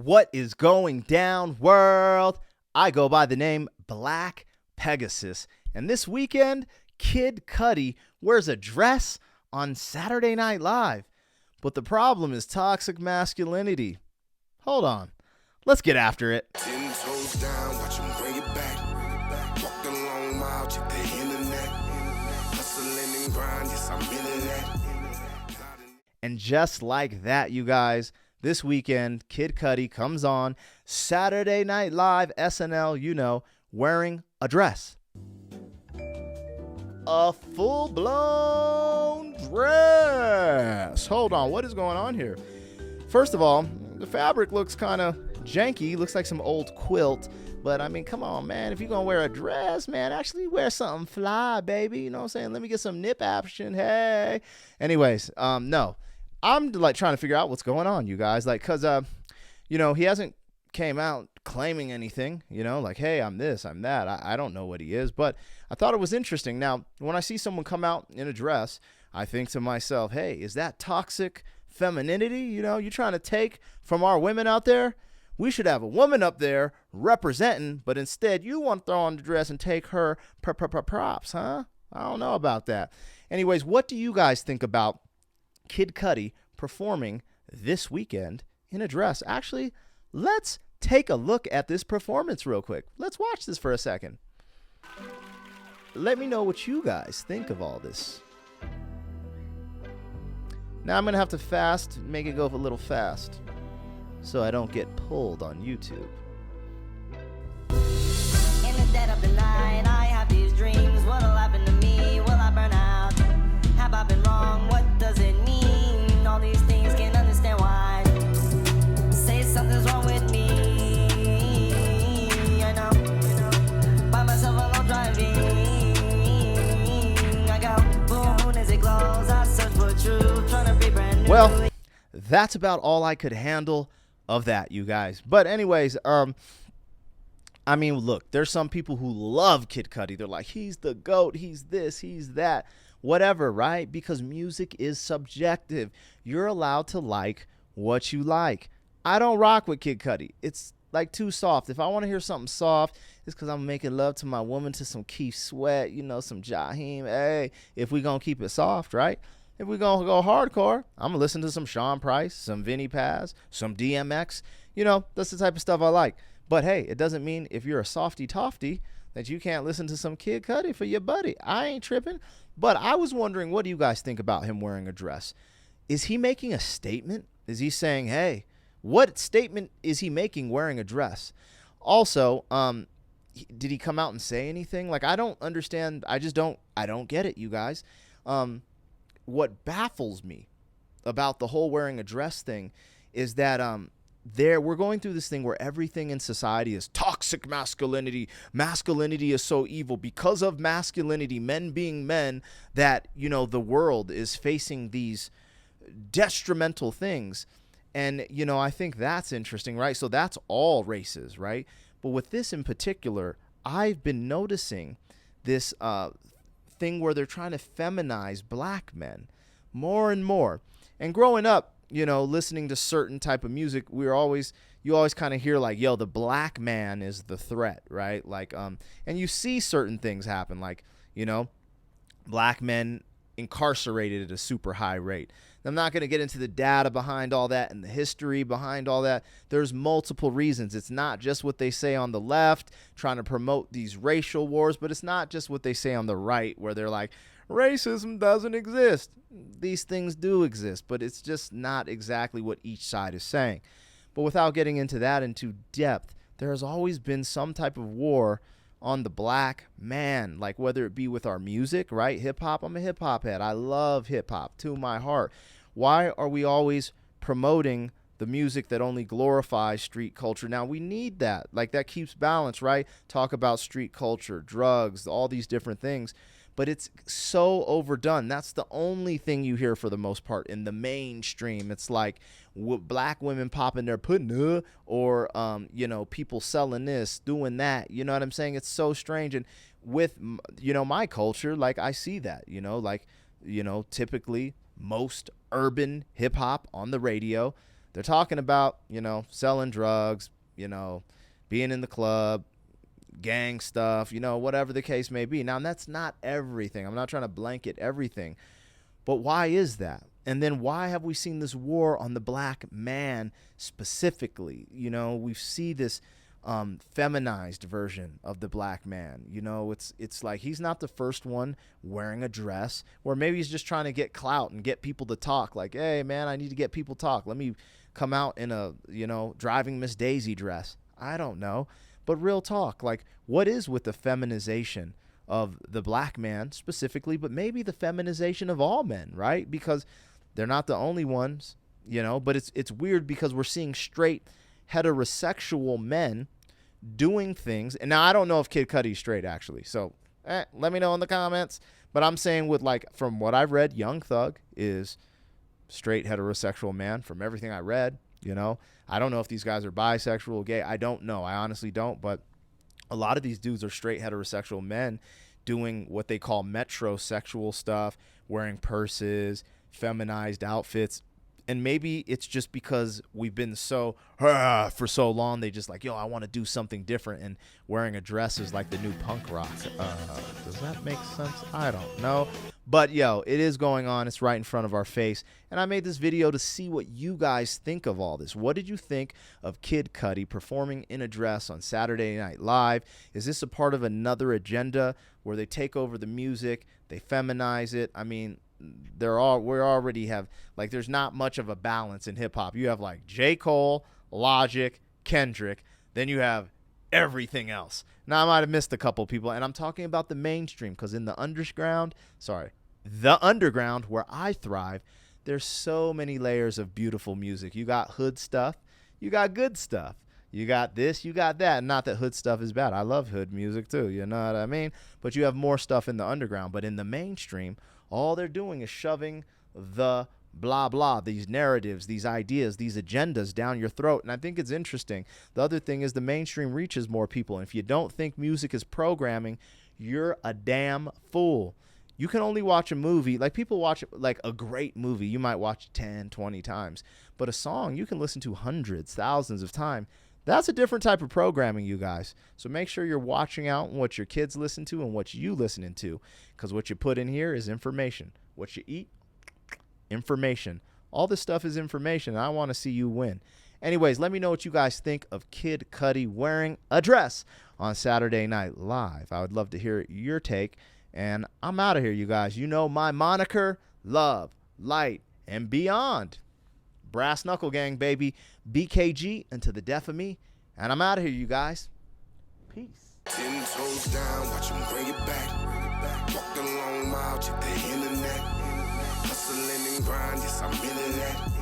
What is going down, world? I go by the name Black Pegasus, and this weekend, Kid Cudi wears a dress on Saturday Night Live. But the problem is toxic masculinity. Hold on. Let's get after it. 10 toes down, watch him bring it back. Walk the long mile, check the internet. Hustling and grind, yes, I'm into that. And just like that, you guys, this weekend, Kid Cudi comes on Saturday Night Live, SNL, wearing a dress. A full-blown dress. Hold on, what is going on here? First of all, the fabric looks kind of janky. Looks like some old quilt. But, I mean, come on, man. If you're going to wear a dress, man, actually wear something fly, baby. You know what I'm saying? Let me get some nip action. Hey. Anyways, no. I'm, like, trying to figure out what's going on, you guys. Like, because, he hasn't came out claiming anything, like, hey, I'm this, I'm that. I don't know what he is. But I thought it was interesting. Now, when I see someone come out in a dress, I think to myself, hey, is that toxic femininity? You're trying to take from our women out there? We should have a woman up there representing, but instead you want to throw on the dress and take her props, huh? I don't know about that. Anyways, what do you guys think about Kid Cudi performing this weekend in a dress? Actually, let's take a look at this performance real quick. Let's watch this for a second. Let me know what you guys think of all this. Now I'm going to have to make it go a little fast, so I don't get pulled on YouTube. In the dead of the night, I have these dreams. What'll happen to me? Will I burn out? Have I been wrong? What does it mean? All these things, can't understand why. Say something's wrong with me. I know. By myself alone driving. I go boom as it glows. I search for truth, trying to be brand new. Well, that's about all I could handle of that, you guys. But anyways, I mean, look, there's some people who love Kid Cudi. They're like, he's the GOAT, he's this, he's that, whatever, right? Because music is subjective. You're allowed to like what you like. I don't rock with Kid Cudi. It's like too soft. If I want to hear something soft, it's because I'm making love to my woman to some Keith Sweat, some Jaheim. Hey, if we gonna keep it soft, right? If we're going to go hardcore, I'm going to listen to some Sean Price, some Vinnie Paz, some DMX. That's the type of stuff I like. But, hey, it doesn't mean if you're a softy-tofty that you can't listen to some Kid Cudi for your buddy. I ain't tripping. But I was wondering, what do you guys think about him wearing a dress? Is he making a statement? Is he saying, hey, what statement is he making wearing a dress? Also, did he come out and say anything? Like, I don't understand. I don't get it, you guys. What baffles me about the whole wearing a dress thing is that we're going through this thing where everything in society is toxic masculinity. Masculinity is so evil. Because of masculinity, men being men, that, the world is facing these detrimental things. And, I think that's interesting, right? So that's all races, right? But with this in particular, I've been noticing this thing where they're trying to feminize black men more and more. And growing up, listening to certain type of music, you always kind of hear like, yo, the black man is the threat, right? Like, and you see certain things happen, like, black men incarcerated at a super high rate. I'm not going to get into the data behind all that and the history behind all that. There's multiple reasons. It's not just what they say on the left, trying to promote these racial wars, but it's not just what they say on the right, where they're like, racism doesn't exist. These things do exist, but it's just not exactly what each side is saying. But without getting into that into depth, there has always been some type of war on the black man, like whether it be with our music, right? Hip hop. I'm a hip hop head. I love hip hop to my heart. Why are we always promoting the music that only glorifies street culture? Now, we need that. Like, that keeps balance, right? Talk about street culture, drugs, all these different things. But it's so overdone. That's the only thing you hear for the most part in the mainstream. It's like black women popping their pudding, or people selling this, doing that. You know what I'm saying? It's so strange. And with my culture, like, I see that. Typically most urban hip hop on the radio, They're talking about, selling drugs, being in the club, gang stuff, whatever the case may be. Now, that's not everything. I'm not trying to blanket everything. But why is that? And then why have we seen this war on the black man specifically? We see this feminized version of the black man. It's like he's not the first one wearing a dress, or maybe he's just trying to get clout and get people to talk. Like, hey, man, I need to get people to talk. Let me come out in a, driving Miss Daisy dress. I don't know. But real talk, like, what is with the feminization of the black man specifically, but maybe the feminization of all men, right? Because they're not the only ones, but it's weird because we're seeing straight heterosexual men doing things. And now I don't know if Kid Cudi's straight, actually. So let me know in the comments. But I'm saying from what I've read, Young Thug is straight heterosexual man from everything I read. I don't know if these guys are bisexual, gay. I don't know. I honestly don't. But a lot of these dudes are straight heterosexual men doing what they call metrosexual stuff, wearing purses, feminized outfits. And maybe it's just because we've been so for so long, they just like, I want to do something different. And wearing a dress is like the new punk rock. Does that make sense? I don't know. But, it is going on. It's right in front of our face. And I made this video to see what you guys think of all this. What did you think of Kid Cudi performing in a dress on Saturday Night Live? Is this a part of another agenda where they take over the music, they feminize it? I mean, we already have, like, there's not much of a balance in hip hop. You have like J. Cole, Logic, Kendrick, then you have everything else. Now, I might have missed a couple people, and I'm talking about the mainstream, because in the underground where I thrive, there's so many layers of beautiful music. You got hood stuff, you got good stuff, you got this, you got that. Not that hood stuff is bad. I love hood music too, you know what I mean? But you have more stuff in the underground. But in the mainstream, all they're doing is shoving the blah, blah, these narratives, these ideas, these agendas down your throat. And I think it's interesting. The other thing is the mainstream reaches more people. And if you don't think music is programming, you're a damn fool. You can only watch a movie. Like, people watch like a great movie. You might watch 10, 20 times. But a song you can listen to hundreds, thousands of times. That's a different type of programming, you guys. So make sure you're watching out what your kids listen to and what you listening to, because what you put in here is information. What you eat, information. All this stuff is information, and I want to see you win. Anyways, let me know what you guys think of Kid Cudi wearing a dress on Saturday Night Live. I would love to hear your take, and I'm out of here, you guys. You know my moniker: love, light, and beyond. Brass Knuckle Gang, baby. BKG and to the death of me. And I'm out of here, you guys. Peace. 10 toes down, watch them bring it back. Walk the long mile, check the internet. Hustling and grind, yes, I'm into that.